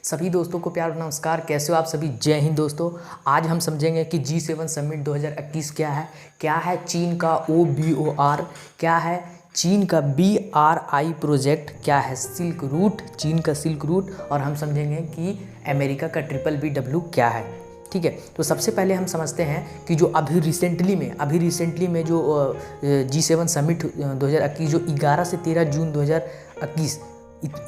सभी दोस्तों को प्यार नमस्कार। कैसे हो आप सभी? जय हिंद दोस्तों। आज हम समझेंगे कि G7 समिट 2021 क्या है चीन का OBOR, क्या है चीन का BRI प्रोजेक्ट, क्या है सिल्क रूट, चीन का सिल्क रूट, और हम समझेंगे कि अमेरिका का BBW क्या है। ठीक है, तो सबसे पहले हम समझते हैं कि जो अभी रिसेंटली में जो G7 समिट 2021 जो 11 से 13 जून 2021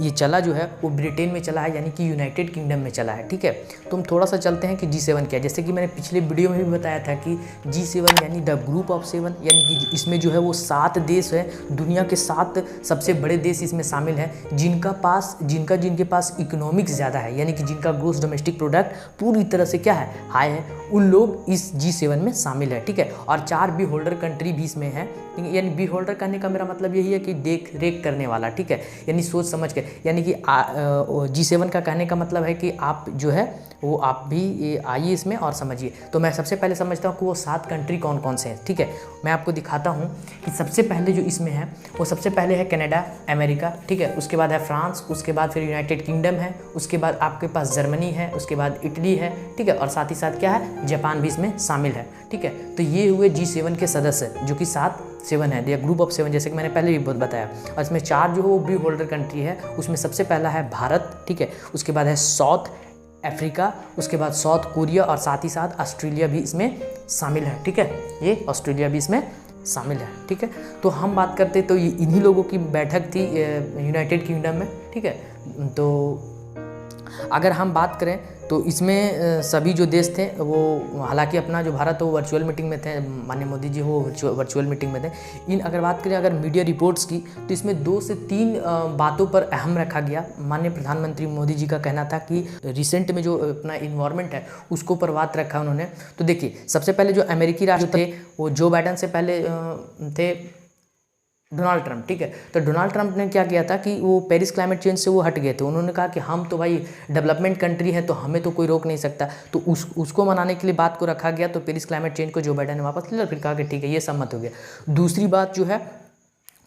ये चला जो है वो ब्रिटेन में चला है, यानी कि यूनाइटेड किंगडम में चला है। ठीक है, तो हम थोड़ा सा चलते हैं कि G7 क्या है। जैसे कि मैंने पिछले वीडियो में भी बताया था कि G7 यानी द ग्रुप ऑफ 7, यानी कि इसमें जो है वो 7 देश है, दुनिया के 7 सबसे बड़े देश इसमें शामिल हैं, जिनके पास इकोनॉमिक्स ज़्यादा है, यानी कि जिनका ग्रोस डोमेस्टिक प्रोडक्ट पूरी तरह से क्या है, हाई है, उन लोग इस G7 में शामिल है। ठीक है, और 4 बी होल्डर कंट्री भी इसमें है। यानी बी होल्डर करने का मेरा मतलब यही है कि देख रेख करने वाला। ठीक है, यानी सोच समझ के, यानी कि G7 का कहने का मतलब है कि आप जो है वो आप भी आइए इसमें और समझिए। तो मैं सबसे पहले समझता हूँ कि वो 7 कंट्री कौन कौन से हैं। ठीक है, मैं आपको दिखाता हूँ कि सबसे पहले जो इसमें है वो सबसे पहले है कनाडा, अमेरिका। ठीक है, उसके बाद है फ्रांस, उसके बाद फिर यूनाइटेड किंगडम है, उसके बाद आपके पास जर्मनी है, उसके बाद इटली है। ठीक है, और साथ ही साथ क्या है, जापान भी इसमें शामिल है। ठीक है, तो ये हुए G7 के सदस्य जो कि 7 है, या ग्रुप ऑफ 7, जैसे कि मैंने पहले भी बताया। और इसमें 4 जो है वो बी होल्डर कंट्री है। उसमें सबसे पहला है भारत। ठीक है, उसके बाद है साउथ अफ्रीका, उसके बाद साउथ कोरिया, और साथ ही साथ ऑस्ट्रेलिया भी इसमें शामिल है। ठीक है, ये ऑस्ट्रेलिया भी इसमें शामिल है। ठीक है, तो हम बात करते तो इन्हीं लोगों की बैठक थी यूनाइटेड किंगडम में। ठीक है, तो अगर हम बात करें तो इसमें सभी जो देश थे वो, हालांकि अपना जो भारत है वो वर्चुअल मीटिंग में थे, माननीय मोदी जी वो वर्चुअल मीटिंग में थे। अगर बात करें अगर मीडिया रिपोर्ट्स की, तो इसमें 2 से 3 बातों पर अहम रखा गया। माननीय प्रधानमंत्री मोदी जी का कहना था कि रिसेंट में जो अपना इन्वायरमेंट है उसको पर बात रखा उन्होंने। तो देखिए, सबसे पहले जो अमेरिकी राष्ट्रपति थे वो जो बाइडन से पहले थे डोनाल्ड ट्रंप। ठीक है, तो डोनाल्ड ट्रंप ने क्या किया था कि वो पेरिस क्लाइमेट चेंज से वो हट गए थे। उन्होंने कहा कि हम तो भाई डेवलपमेंट कंट्री है, तो हमें तो कोई रोक नहीं सकता। तो उसको मनाने के लिए बात को रखा गया। तो पेरिस क्लाइमेट चेंज को जो बाइडन ने वापस लिया, फिर कहा कि ठीक है ये सम्मत हो गया। दूसरी बात जो है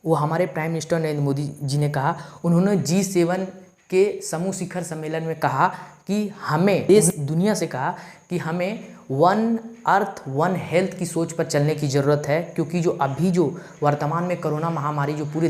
वो हमारे प्राइम मिनिस्टर नरेंद्र मोदी जी ने कहा, उन्होंने G7 के समूह शिखर सम्मेलन में कहा कि हमें देश दुनिया से कहा कि हमें वन अर्थ वन हेल्थ की सोच पर चलने की ज़रूरत है, क्योंकि जो अभी जो वर्तमान में कोरोना महामारी जो पूरे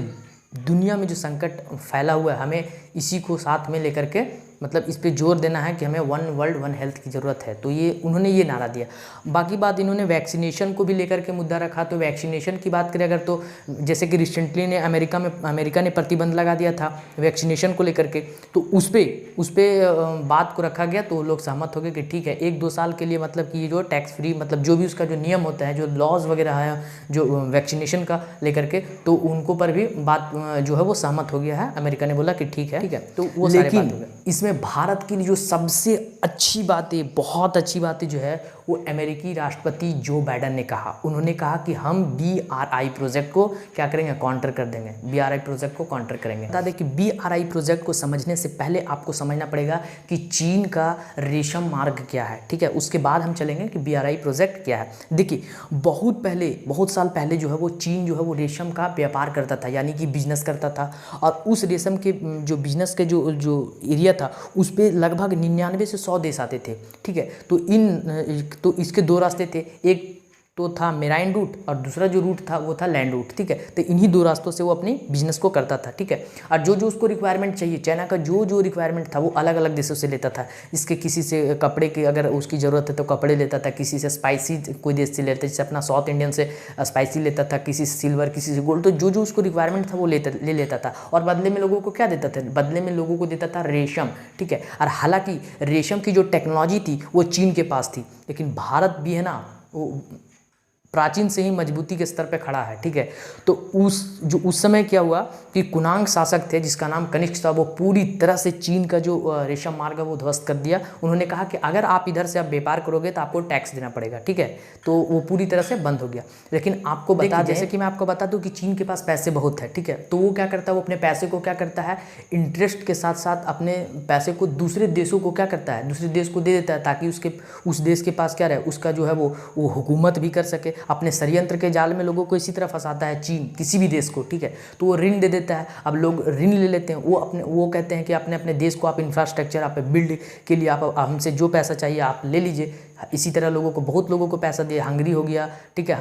दुनिया में जो संकट फैला हुआ है, हमें इसी को साथ में लेकर के मतलब इस पे जोर देना है कि हमें वन वर्ल्ड वन हेल्थ की ज़रूरत है। तो ये उन्होंने ये नारा दिया। बाकी बात इन्होंने वैक्सीनेशन को भी लेकर के मुद्दा रखा। तो वैक्सीनेशन की बात करें अगर, तो जैसे कि रिसेंटली ने अमेरिका ने प्रतिबंध लगा दिया था वैक्सीनेशन को लेकर के, तो उस पर बात को रखा गया। तो लोग सहमत हो गए कि ठीक है 1-2 साल के लिए मतलब कि ये जो टैक्स फ्री, मतलब जो भी उसका जो नियम होता है, जो लॉज वगैरह है जो वैक्सीनेशन का लेकर के, तो उनको पर भी बात जो है वो सहमत हो गया है। अमेरिका ने बोला कि ठीक है, तो वो सारे बात हो गए। इसमें भारत की जो सबसे अच्छी बातें, बहुत अच्छी बातें जो है वो अमेरिकी राष्ट्रपति जो बाइडन ने कहा। उन्होंने कहा कि हम BRI प्रोजेक्ट को क्या करेंगे, काउंटर कर देंगे। BRI प्रोजेक्ट को काउंटर करेंगे। बता दें कि BRI प्रोजेक्ट को समझने से पहले आपको समझना पड़ेगा कि चीन का रेशम मार्ग क्या है। ठीक है, उसके बाद हम चलेंगे कि BRI प्रोजेक्ट क्या है। देखिए, बहुत साल पहले जो है वो चीन जो है वो रेशम का व्यापार करता था, यानी कि बिजनेस करता था। और उस रेशम के जो बिजनेस के जो एरिया था उस पर लगभग 99 से 100 देश आते थे। ठीक है, तो इसके 2 रास्ते थे, एक तो था मेराइन रूट और दूसरा जो रूट था वो था लैंड रूट। ठीक है, तो इन्हीं 2 रास्तों से वो अपनी बिजनेस को करता था। ठीक है, और जो उसको रिक्वायरमेंट चाहिए, चाइना का जो रिक्वायरमेंट था वो अलग अलग देशों से लेता था। इसके किसी से कपड़े की अगर उसकी ज़रूरत है तो कपड़े लेता था, किसी से स्पाइसी कोई देश से लेता, जैसे अपना साउथ इंडियन से स्पाइसी लेता था, किसी से सिल्वर, किसी से गोल्ड। तो जो उसको रिक्वायरमेंट था वो ले लेता था, और बदले में लोगों को क्या देता था, बदले में लोगों को देता था रेशम। ठीक है, और हालांकि रेशम की जो टेक्नोलॉजी थी वो चीन के पास थी, लेकिन भारत भी है ना वो प्राचीन से ही मजबूती के स्तर पे खड़ा है। ठीक है, तो उस समय क्या हुआ कि कुनांग शासक थे जिसका नाम कनिष्क था, वो पूरी तरह से चीन का जो रेशम मार्ग है वो ध्वस्त कर दिया। उन्होंने कहा कि अगर आप इधर से आप व्यापार करोगे तो आपको टैक्स देना पड़ेगा। ठीक है, तो वो पूरी तरह से बंद हो गया। लेकिन आपको बता दें, जैसे कि मैं आपको बता दूं कि चीन के पास पैसे बहुत है। ठीक है, तो वो क्या करता है, वो अपने पैसे को क्या करता है, इंटरेस्ट के साथ साथ अपने पैसे को दूसरे देशों को क्या करता है, दूसरे देश को दे देता है, ताकि उस देश के पास क्या रहे, उसका जो है वो हुकूमत भी कर सके। अपने षड्यंत्र के जाल में लोगों को इसी तरह फंसाता है चीन, किसी भी देश को, ठीक है। तो वो ऋण दे देता है, अब लोग ऋण ले लेते हैं, वो कहते हैं कि अपने अपने देश को आप इंफ्रास्ट्रक्चर आप बिल्ड के लिए आप हमसे जो पैसा चाहिए आप ले लीजिए। इसी तरह लोगों को, बहुत लोगों को पैसा दिया, हंगरी हो गया, ठीक है,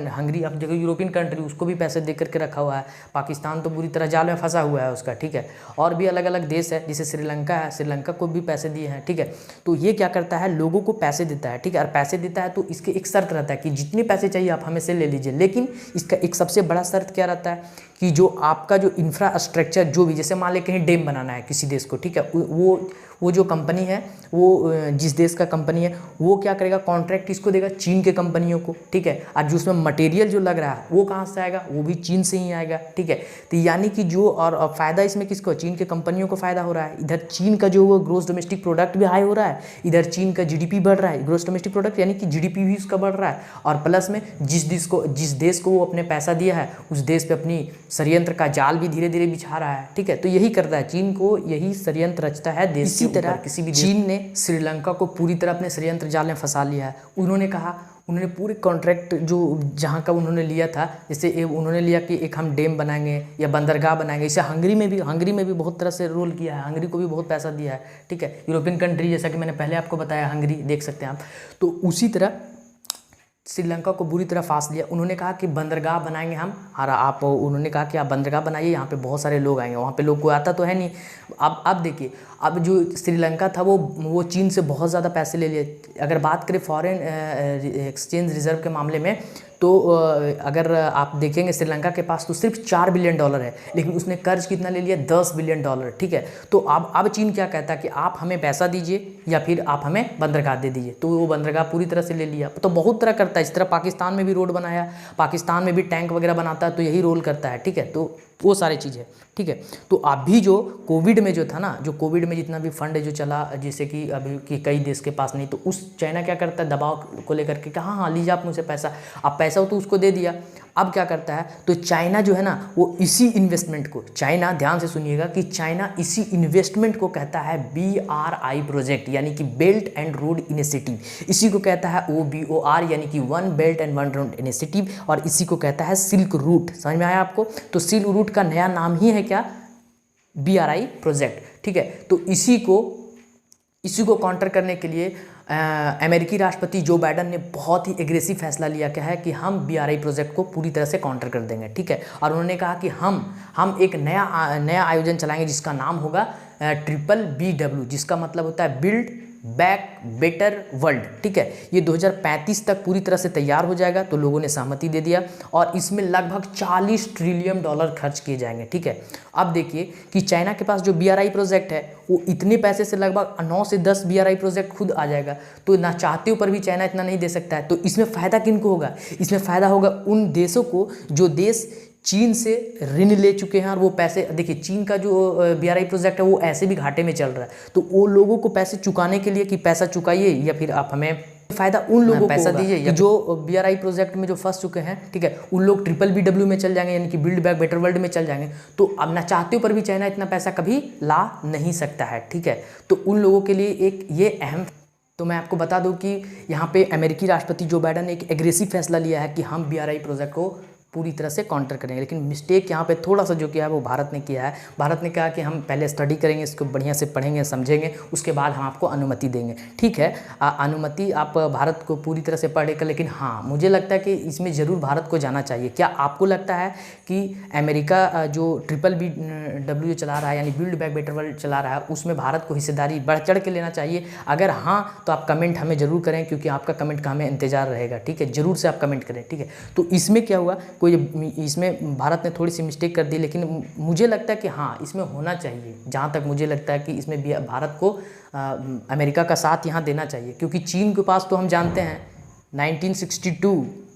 हंगरी अब जगह यूरोपियन कंट्री, उसको भी पैसे दे करके रखा हुआ है। पाकिस्तान तो बुरी तरह जाल में फंसा हुआ है उसका, ठीक है। और भी अलग अलग देश है, जैसे श्रीलंका है, श्रीलंका को भी पैसे दिए हैं, ठीक है। तो ये क्या करता है, लोगों को पैसे देता है, ठीक है। और पैसे देता है तो इसके एक शर्त रहता है कि जितने पैसे चाहिए आप हमें से ले लीजिए, लेकिन इसका एक सबसे बड़ा शर्त क्या रहता है कि जो आपका जो इंफ्रास्ट्रक्चर जो भी, जैसे मान लें कहीं डैम बनाना है किसी देश को, ठीक है, वो जो कंपनी है, वो जिस देश का कंपनी है, वो क्या करेगा, कॉन्ट्रैक्ट किसको देगा, चीन के कंपनियों को, ठीक है। और जो उसमें मटेरियल जो लग रहा है वो कहाँ से आएगा, वो भी चीन से ही आएगा, ठीक है। तो यानी कि जो और फ़ायदा इसमें किसको, चीन के कंपनियों को फ़ायदा हो रहा है। इधर चीन का जो वो ग्रोस डोमेस्टिक प्रोडक्ट भी हाई हो रहा है, इधर चीन का जीडीपी बढ़ रहा है, ग्रोस डोमेस्टिक प्रोडक्ट यानी कि जीडीपी भी उसका बढ़ रहा है। और प्लस में जिस देश को वो अपने पैसा दिया है उस देश पे अपनी षड्यंत्र का जाल भी धीरे धीरे बिछा रहा है, ठीक है। तो यही करता है, चीन को यही षड्यंत्र रचता है देश। इसी तरह किसी भी चीन ने श्रीलंका को पूरी तरह अपने षड्यंत्र जाल में फंसा लिया है। उन्होंने पूरे कॉन्ट्रैक्ट जो जहाँ का उन्होंने लिया था, जैसे उन्होंने लिया कि एक हम डैम बनाएंगे या बंदरगाह बनाएंगे। इसे हंगरी में भी बहुत तरह से रोल किया है, हंगरी को भी बहुत पैसा दिया है, ठीक है। यूरोपियन कंट्री, जैसा कि मैंने पहले आपको बताया, हंगरी देख सकते हैं आप। तो उसी तरह श्रीलंका को बुरी तरह फांस दिया। उन्होंने कहा कि बंदरगाह बनाएंगे हम, और उन्होंने कहा कि आप बंदरगाह बनाइए, यहाँ पे बहुत सारे लोग आएंगे, वहाँ पे लोग कोई आता तो है नहीं। अब देखिए, अब जो श्रीलंका था वो चीन से बहुत ज़्यादा पैसे ले लिए। अगर बात करें फॉरेन एक्सचेंज रिजर्व के मामले में, तो अगर आप देखेंगे श्रीलंका के पास तो सिर्फ $4 बिलियन है, लेकिन उसने कर्ज कितना ले लिया, $10 बिलियन, ठीक है। तो अब चीन क्या कहता है कि आप हमें पैसा दीजिए या फिर आप हमें बंदरगाह दे दीजिए। तो वो बंदरगाह पूरी तरह से ले लिया। तो बहुत तरह करता है, इस तरह पाकिस्तान में भी रोड बनाया, पाकिस्तान में भी टैंक वगैरह बनाता है, तो यही रोल करता है, ठीक है। तो वो सारी चीज़ें, ठीक है। तो अभी जो कोविड में जो था ना, जो कोविड में जितना भी फंड जो चला, जैसे कि अभी कि कई देश के पास नहीं, तो उस चाइना क्या करता है, दबाव को लेकर के कहा हाँ लीजिए आप मुझसे पैसा, अब पैसा हो तो उसको दे दिया। अब क्या करता है, तो चाइना जो है ना, वो इसी इन्वेस्टमेंट को, चाइना ध्यान से सुनिएगा कि चाइना इसी इन्वेस्टमेंट को कहता है BRI प्रोजेक्ट, यानी कि बेल्ट एंड रोड इनिशिएटिव। इसी को कहता है OBOR, यानी कि one belt and one road initiative, और इसी को कहता है सिल्क रूट। समझ में आया आपको? तो सिल्क रूट का नया नाम ही है क्या, BRI प्रोजेक्ट, ठीक है। तो इसी को काउंटर करने के लिए अमेरिकी राष्ट्रपति जो बाइडन ने बहुत ही एग्रेसिव फैसला लिया, क्या है कि हम BRI प्रोजेक्ट को पूरी तरह से काउंटर कर देंगे, ठीक है। और उन्होंने कहा कि हम एक नया आयोजन चलाएंगे जिसका नाम होगा BBBW, जिसका मतलब होता है बिल्ड बैक बेटर वर्ल्ड, ठीक है। ये 2035 तक पूरी तरह से तैयार हो जाएगा। तो लोगों ने सहमति दे दिया, और इसमें लगभग $40 ट्रिलियन खर्च किए जाएंगे, ठीक है। अब देखिए कि चाइना के पास जो BRI प्रोजेक्ट है, वो इतने पैसे से लगभग 9 से 10 BRI प्रोजेक्ट खुद आ जाएगा। तो ना चाहते ऊपर भी चाइना इतना नहीं दे सकता है। तो इसमें फ़ायदा किनको होगा, इसमें फ़ायदा होगा उन देशों को जो देश चीन से ऋण ले चुके हैं, और वो पैसे, देखिए चीन का जो BRI प्रोजेक्ट है वो ऐसे भी घाटे में चल रहा है। तो वो लोगों को पैसे चुकाने के लिए कि पैसा चुकाइए या फिर आप हमें फ़ायदा उन लोगों को पैसा दीजिए, या जो BRI प्रोजेक्ट में जो फंस चुके हैं, ठीक है, उन लोग BBBW में चल जाएंगे, यानी कि बिल्ड बैक बेटर वर्ल्ड में चल जाएंगे। तो अब ना चाहते ऊपर भी चाइना इतना पैसा कभी ला नहीं सकता है, ठीक है। तो उन लोगों के लिए एक ये अहम, तो मैं आपको बता दूं कि यहाँ पे अमेरिकी राष्ट्रपति जो बाइडन ने एक एग्रेसिव फैसला लिया है कि हम BRI प्रोजेक्ट को पूरी तरह से काउंटर करेंगे। लेकिन मिस्टेक यहाँ पे थोड़ा सा जो किया है वो भारत ने किया है। भारत ने कहा कि हम पहले स्टडी करेंगे, इसको बढ़िया से पढ़ेंगे, समझेंगे, उसके बाद हम आपको अनुमति देंगे। ठीक है, अनुमति आप भारत को पूरी तरह से पढ़ लेकर, लेकिन हाँ मुझे लगता है कि इसमें ज़रूर भारत को जाना चाहिए। क्या आपको लगता है कि अमेरिका जो BBBW चला रहा है, यानी बिल्ड बैक बेटर वर्ल्ड चला रहा है, उसमें भारत को हिस्सेदारी बढ़ चढ़ के लेना चाहिए? अगर हाँ तो आप कमेंट हमें ज़रूर करें, क्योंकि आपका कमेंट का हमें इंतजार रहेगा। ठीक है, ज़रूर से आप कमेंट करें। ठीक है, तो इसमें क्या हुआ, इसमें भारत ने थोड़ी सी मिस्टेक कर दी, लेकिन मुझे लगता है कि हाँ इसमें होना चाहिए। जहाँ तक मुझे लगता है कि इसमें भी भारत को अमेरिका का साथ यहाँ देना चाहिए, क्योंकि चीन के पास तो हम जानते हैं 1962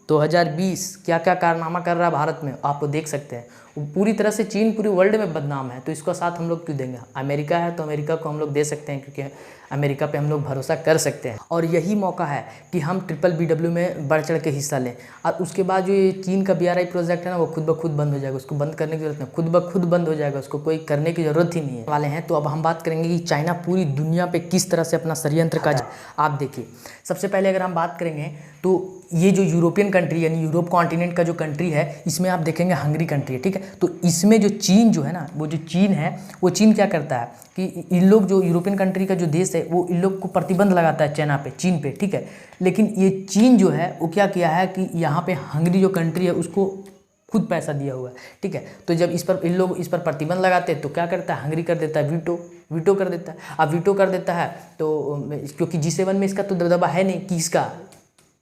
2020 क्या क्या कारनामा कर रहा है भारत में, आप देख सकते हैं। पूरी तरह से चीन पूरी वर्ल्ड में बदनाम है, तो इसका साथ हम लोग क्यों देंगे? अमेरिका है तो अमेरिका को हम लोग दे सकते हैं, क्योंकि अमेरिका पे हम लोग भरोसा कर सकते हैं। और यही मौका है कि हम BBBW में बढ़ चढ़ के हिस्सा लें, और उसके बाद जो ये चीन का BRI प्रोजेक्ट है ना, वो खुद ब खुद बंद हो जाएगा। उसको बंद करने की जरूरत नहीं, खुद ब खुद बंद हो जाएगा, उसको कोई करने की ज़रूरत ही नहीं है वाले हैं। तो अब हम बात करेंगे कि चाइना पूरी दुनिया पर किस तरह से अपना षड्यंत्र का, आप देखिए सबसे पहले अगर हम बात करेंगे तो ये जो यूरोपियन कंट्री यानी यूरोप कॉन्टिनेंट का जो कंट्री है, इसमें आप देखेंगे हंगरी कंट्री है, ठीक है। तो इसमें जो चीन जो है ना, वो जो चीन है, वो चीन क्या करता है कि इन लोग जो यूरोपियन कंट्री का जो देश है, वो इन लोग को प्रतिबंध लगाता है चाइना पे, चीन पे, ठीक है। लेकिन ये चीन जो है वो क्या किया है कि यहाँ पे हंगरी जो कंट्री है उसको खुद पैसा दिया हुआ है, ठीक है। तो जब इन लोग इस पर प्रतिबंध लगाते हैं तो क्या करता है, हंगरी कर देता है वीटो कर देता है। अब वीटो कर देता है तो क्योंकि G7 में इसका तो दबदबा है नहीं कि इसका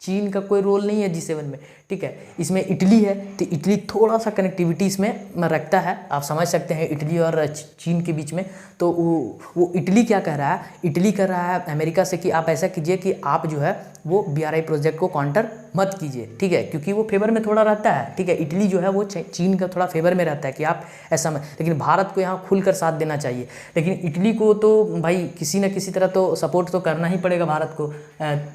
चीन का कोई रोल नहीं है G7 में, ठीक है। इसमें इटली है, तो इटली थोड़ा सा कनेक्टिविटी इसमें रखता है, आप समझ सकते हैं इटली और चीन के बीच में। तो वो इटली क्या कह रहा है, इटली कह रहा है अमेरिका से कि आप ऐसा कीजिए कि आप जो है वो BRI प्रोजेक्ट को काउंटर मत कीजिए, ठीक है, क्योंकि वो फेवर में थोड़ा रहता है, ठीक है। इटली जो है वो चीन का थोड़ा फेवर में रहता है कि आप ऐसा मत, लेकिन भारत को यहाँ खुलकर साथ देना चाहिए। लेकिन इटली को तो भाई किसी न किसी तरह तो सपोर्ट तो करना ही पड़ेगा भारत को,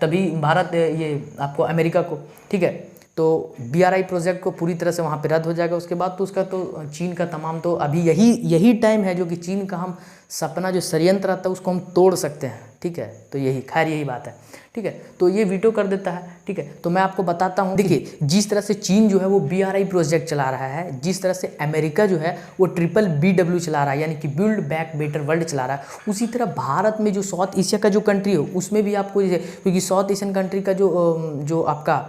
तभी भारत ये आपको अमेरिका को, ठीक है। तो BRI प्रोजेक्ट को पूरी तरह से वहाँ पे रद्द हो जाएगा। उसके बाद तो उसका तो चीन का तमाम, तो अभी यही टाइम है जो कि चीन का हम सपना जो षड्यंत्र आता है उसको हम तोड़ सकते हैं, ठीक है। तो यही बात है, ठीक है। तो ये वीटो कर देता है, ठीक है। तो मैं आपको बताता हूँ, देखिए जिस तरह से चीन जो है वो BRI प्रोजेक्ट चला रहा है, जिस तरह से अमेरिका जो है वो BBB चला रहा है, यानी कि बिल्ड बैक बेटर वर्ल्ड चला रहा है, उसी तरह भारत में जो साउथ एशिया का जो कंट्री हो उसमें भी आपको, क्योंकि साउथ एशियन कंट्री का जो आपका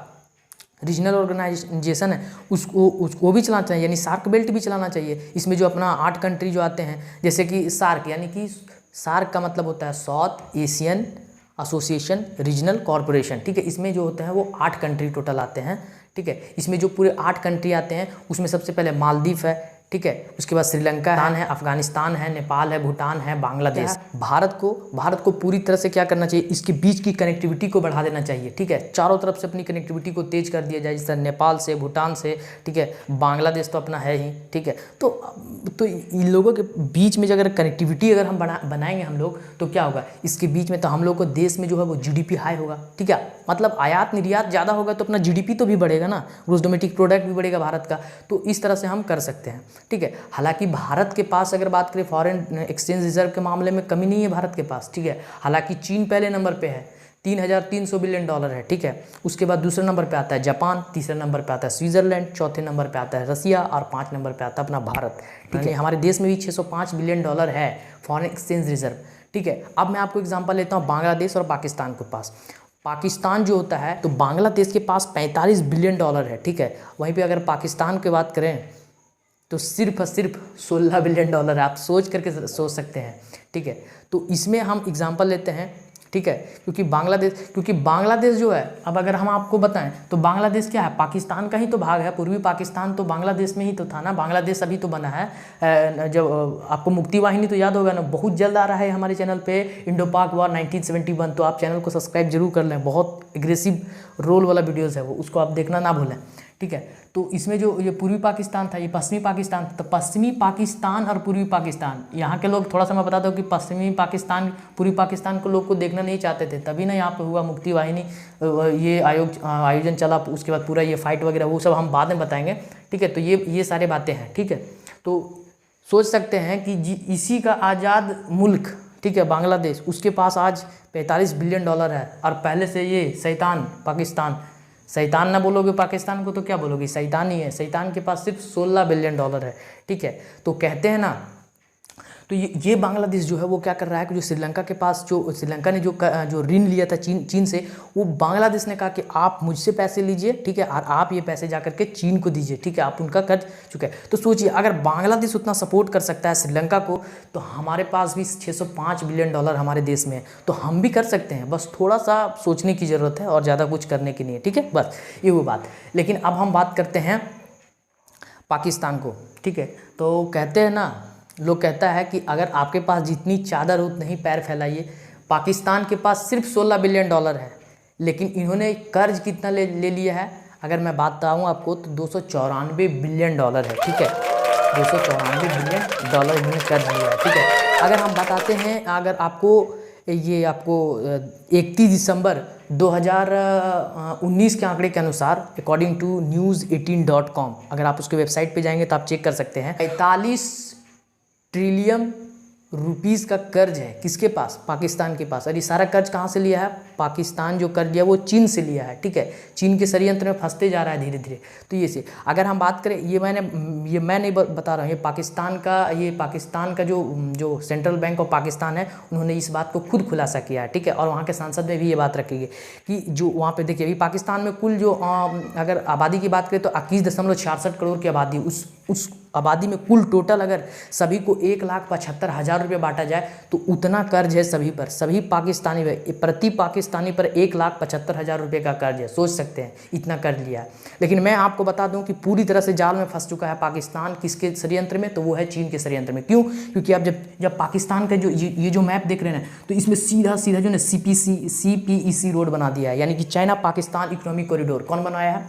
रीजनल ऑर्गेनाइजेशन है उसको भी चलाना चाहिए, यानी सार्क बेल्ट भी चलाना चाहिए। इसमें जो अपना 8 कंट्री जो आते हैं, जैसे कि सार्क, यानी कि सार्क का मतलब होता है south Asian association regional corporation, ठीक है। इसमें जो होते हैं वो 8 कंट्री टोटल आते हैं, ठीक है। इसमें जो पूरे 8 कंट्री आते हैं उसमें सबसे पहले मालदीव है, ठीक है। उसके बाद श्रीलंका है, अफगानिस्तान है, नेपाल है, भूटान है, बांग्लादेश। भारत को पूरी तरह से क्या करना चाहिए, इसके बीच की कनेक्टिविटी को बढ़ा देना चाहिए, ठीक है। चारों तरफ से अपनी कनेक्टिविटी को तेज कर दिया जाए, जैसे नेपाल से, भूटान से, ठीक है। बांग्लादेश तो अपना है ही, ठीक है। तो इन लोगों के बीच में जो अगर कनेक्टिविटी अगर हम बनाएंगे हम लोग, तो क्या होगा, इसके बीच में तो हम लोग को देश में जो है वो GDP हाई होगा, ठीक है। मतलब आयात निर्यात ज़्यादा होगा तो अपना GDP तो भी बढ़ेगा ना, ग्रोस डोमेस्टिक प्रोडक्ट भी बढ़ेगा भारत का। तो इस तरह से हम कर सकते हैं, ठीक है। हालांकि भारत के पास अगर बात करें फॉरेन एक्सचेंज रिजर्व के मामले में कमी नहीं है भारत के पास, ठीक है। हालांकि चीन पहले नंबर पे है, $3,300 बिलियन है, ठीक है। उसके बाद दूसरे नंबर पे आता है जापान, तीसरे नंबर पे आता है स्विट्जरलैंड, चौथे नंबर पे आता है रसिया और 5 नंबर पे आता है अपना भारत, ठीक है। हमारे देश में भी $605 बिलियन है फॉरेन एक्सचेंज रिजर्व, ठीक है। अब मैं आपको एग्जांपल लेता हूँ बांग्लादेश और पाकिस्तान के पास। पाकिस्तान जो होता है तो बांग्लादेश के पास $45 बिलियन है, ठीक है। वहीं पर अगर पाकिस्तान की बात करें तो सिर्फ $16 बिलियन है। आप सोच सकते हैं, ठीक है। तो इसमें हम एग्जांपल लेते हैं, ठीक है, क्योंकि बांग्लादेश जो है, अब अगर हम आपको बताएं तो बांग्लादेश क्या है, पाकिस्तान का ही तो भाग है। पूर्वी पाकिस्तान तो बांग्लादेश में ही तो था ना, बांग्लादेश अभी तो बना है। जब आपको मुक्ति वाहिनी तो याद होगा ना, बहुत जल्द आ रहा है हमारे चैनल पे इंडो पाक वॉर 1971, तो आप चैनल को सब्सक्राइब जरूर कर लें, बहुत एग्रेसिव रोल वाला वीडियोज़ है वो, उसको आप देखना ना भूलें, ठीक है। तो इसमें जो ये पूर्वी पाकिस्तान था, ये पश्चिमी पाकिस्तान था। तो पश्चिमी पाकिस्तान और पूर्वी पाकिस्तान, यहाँ के लोग, थोड़ा सा मैं बताता हूँ कि पश्चिमी पाकिस्तान पूर्वी पाकिस्तान को लोग को देखना नहीं चाहते थे, तभी ना यहाँ पे हुआ मुक्ति वाहिनी, ये आयोजन चला। उसके बाद पूरा ये फाइट वगैरह वो सब हम बाद में बताएंगे, ठीक है। तो ये सारी बातें हैं, ठीक है। तो सोच सकते हैं कि इसी का आज़ाद मुल्क, ठीक है, बांग्लादेश, उसके पास आज $45 बिलियन है। और पहले से ये शैतान पाकिस्तान, शैतान ना बोलोगे पाकिस्तान को तो क्या बोलोगे, शैतान ही है। शैतान के पास सिर्फ $16 बिलियन है, ठीक है। तो कहते हैं ना, तो ये बांग्लादेश जो है वो क्या कर रहा है कि जो श्रीलंका के पास, जो श्रीलंका ने जो ऋण लिया था चीन से, वो बांग्लादेश ने कहा कि आप मुझसे पैसे लीजिए, ठीक है, और आप ये पैसे जा करके चीन को दीजिए, ठीक है, आप उनका कर्ज चुके। तो सोचिए अगर बांग्लादेश उतना सपोर्ट कर सकता है श्रीलंका को, तो हमारे पास भी $605 बिलियन हमारे देश में है, तो हम भी कर सकते हैं। बस थोड़ा सा सोचने की ज़रूरत है और ज़्यादा कुछ करने की नहीं है, ठीक है, बस ये वो बात। लेकिन अब हम बात करते हैं पाकिस्तान को, ठीक है। तो कहते हैं ना, लोग कहता है कि अगर आपके पास जितनी चादर उतने ही पैर फैलाइए। पाकिस्तान के पास सिर्फ $16 बिलियन है, लेकिन इन्होंने कर्ज कितना ले लिया है, अगर मैं बात बताऊँ आपको तो $294 बिलियन है, ठीक है। $294 बिलियन इन्होंने कर्ज लिया है, ठीक है। अगर हम बताते हैं, अगर आपको 31 दिसंबर 2019 के आंकड़े के अनुसार, अकॉर्डिंग टू news18.com, अगर आप उसके वेबसाइट पे जाएंगे तो आप चेक कर सकते हैं, 45 ट्रिलियन रुपीज़ का कर्ज है किसके पास, पाकिस्तान के पास। और ये सारा कर्ज कहाँ से लिया है, पाकिस्तान जो कर्ज लिया वो चीन से लिया है, ठीक है। चीन के षड्यंत्र में फंसते जा रहा है धीरे धीरे। तो ये से अगर हम बात करें, ये मैं नहीं बता रहा हूँ, ये पाकिस्तान का जो सेंट्रल बैंक ऑफ पाकिस्तान है, उन्होंने इस बात को खुद खुलासा किया है, ठीक है। और वहाँ के संसद में भी ये बात रखी गई कि जो वहाँ पे देखिए अभी पाकिस्तान में कुल जो अगर आबादी की बात करें तो 21.66 करोड़ की आबादी, उस आबादी में कुल टोटल अगर सभी को 1,75,000 रुपये बांटा जाए तो उतना कर्ज है सभी पर, सभी पाकिस्तानी प्रति पाकिस्तानी पर 1,75,000 रुपये का कर्ज है। सोच सकते हैं इतना कर्ज लिया है। लेकिन मैं आपको बता दूं कि पूरी तरह से जाल में फंस चुका है पाकिस्तान। किसके षड्यंत्र में, तो वो है चीन के षड्यंत्र में। क्यों, क्योंकि आप जब पाकिस्तान का ये जो मैप देख रहे हैं तो इसमें सीधा सीधा जो ना CPEC रोड बना दिया है, यानी कि चाइना पाकिस्तान इकोनॉमिक कॉरिडोर। कौन बनाया है,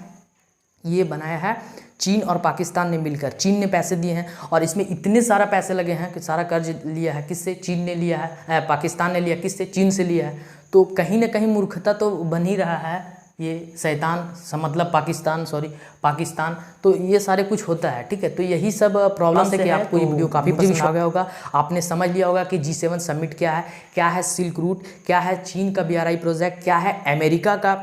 ये बनाया है चीन और पाकिस्तान ने मिलकर। चीन ने पैसे दिए हैं और इसमें इतने सारा पैसे लगे हैं कि सारा कर्ज लिया है किससे, चीन ने लिया है, पाकिस्तान ने लिया किससे, चीन से लिया है। तो कहीं ना कहीं मूर्खता तो बन ही रहा है, ये शैतान मतलब पाकिस्तान। तो ये सारे कुछ होता है, ठीक है। तो यही सब प्रॉब्लम है कि आपको ये वीडियो काफ़ी पसंद आ गया होगा। आपने समझ लिया होगा कि G7 समिट क्या है सिल्क रूट, क्या है चीन का BRI प्रोजेक्ट, क्या है अमेरिका का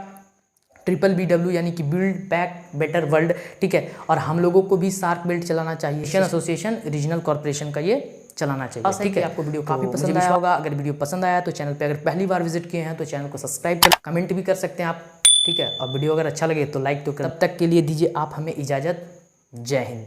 BBW यानी कि बिल्ड बैक बेटर वर्ल्ड, ठीक है। और हम लोगों को भी सार्क बेल्ट चलाना चाहिए, एशियन एसोसिएशन रीजनल कॉर्पोरेशन का ये चलाना चाहिए, ठीक है। आपको वीडियो काफ़ी पसंद आया होगा। अगर वीडियो पसंद आया तो चैनल पे अगर पहली बार विजिट किए हैं तो चैनल को सब्सक्राइब कर, कमेंट भी कर सकते हैं आप, ठीक है। और वीडियो अगर अच्छा लगे तो लाइक तो कर। तब तक के लिए दीजिए आप हमें इजाज़त। जय हिंद।